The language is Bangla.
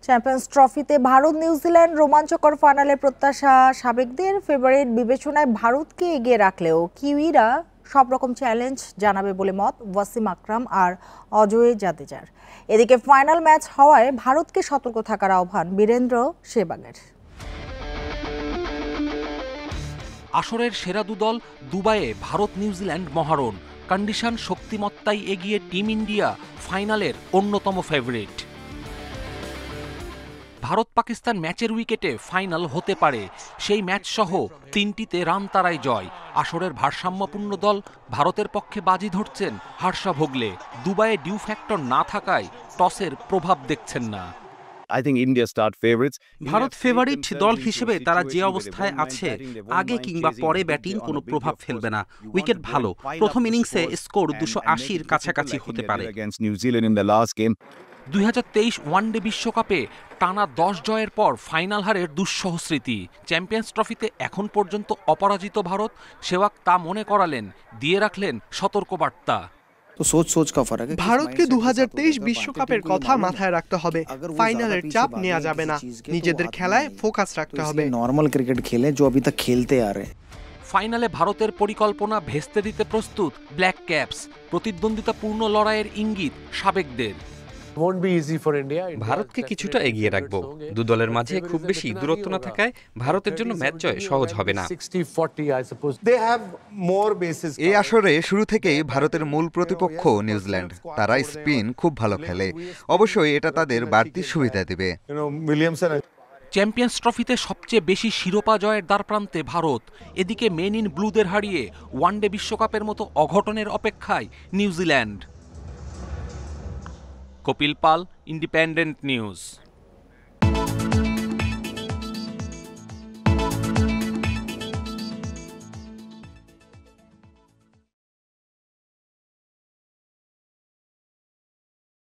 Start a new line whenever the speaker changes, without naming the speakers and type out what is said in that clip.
চ্যাম্পিয়ন্স ট্রফিতে ভারত নিউজিল্যান্ড রোমাঞ্চকর ফাইনালে প্রত্যাশা সাবেকদের ফেভারিট বিবেচনায় ভারতকে এগিয়ে রাখলেও কিউইরা সব রকম চ্যালেঞ্জ জানাবে বলে মত ওয়াসিম আকরাম আর অজয় জাদেজার। এদিকে ফাইনাল ম্যাচ হওয়ায় ভারতকে সতর্ক থাকার আহ্বান বীরেন্দ্র সেহবাগের।
আসরের সেরা দুদল দুবাইয়ে ভারত নিউজিল্যান্ড মহারণ। কন্ডিশন শক্তিমত্তায় এগিয়ে টিম ইন্ডিয়া ফাইনালের অন্যতম ফেভারিট। ভারত পাকিস্তান ম্যাচের উইকেটে ফাইনাল হতে পারে, সেই ম্যাচ সহ 3টিতে রান তারাই জয়। আসরের ভারসাম্যপূর্ণ দল ভারতের পক্ষে বাজি ধরছেন হর্ষা ভোগলে। দুবাইয়ে ডিউ ফ্যাক্টর না থাকায় টসের প্রভাব দেখছেন না।
ভারত ফেভারিট দল হিসেবে তারা যে অবস্থায় আছে, আগে কিংবা পরে ব্যাটিং কোনো প্রভাব ফেলবে না। উইকেট ভালো, প্রথম ইনিংসে স্কোর 280-র কাছাকাছি হতে পারে।
2023 ওয়ানডে বিশ্বকাপে টানা 10 জয়ের পর ফাইনাল হারের দুঃসহ স্মৃতি। চ্যাম্পিয়ন্স ট্রফিতে এখন পর্যন্ত অপরাজিত ভারত সেহবাগ তা মনে করালেন, দিয়ে রাখলেন সতর্কবার্তা।
ভারতকে 2023 বিশ্বকাপের কথা মাথায় রাখতে হবে। ফাইনালের চাপ নেওয়া যাবে না, নিজেদের খেলায় ফোকাস রাখতে হবে।
নরমাল ক্রিকেট খেলে जो अभी तक खेलते आ रहे।
ফাইনালে ভারতের পরিকল্পনা ভেস্তে দিতে প্রস্তুত ব্ল্যাক ক্যাপস। প্রতিদ্বন্দ্বিতাপূর্ণ লড়াইয়ের ইঙ্গিত সাবেকদের।
ভারতকে কিছুটা এগিয়ে রাখবো। দু দলের মাঝে খুব বেশি দূরত্ব না থাকায় ভারতের জন্য ম্যাচ জয় সহজ হবে না।
এই আসরে শুরু থেকেই ভারতের মূল প্রতিপক্ষ নিউজিল্যান্ড। তারা স্পিন খুব ভালো খেলে, অবশ্যই এটা তাদের বাড়তি সুবিধা দেবে।
চ্যাম্পিয়ন্স ট্রফিতে সবচেয়ে বেশি শিরোপা জয়ের দ্বারপ্রান্তে ভারত। এদিকে মেন ইন ব্লুদের হারিয়ে ওয়ানডে বিশ্বকাপের মতো অঘটনের অপেক্ষায় নিউজিল্যান্ড। কপিল পাল, ইন্ডিপেন্ডেন্ট নিউজ।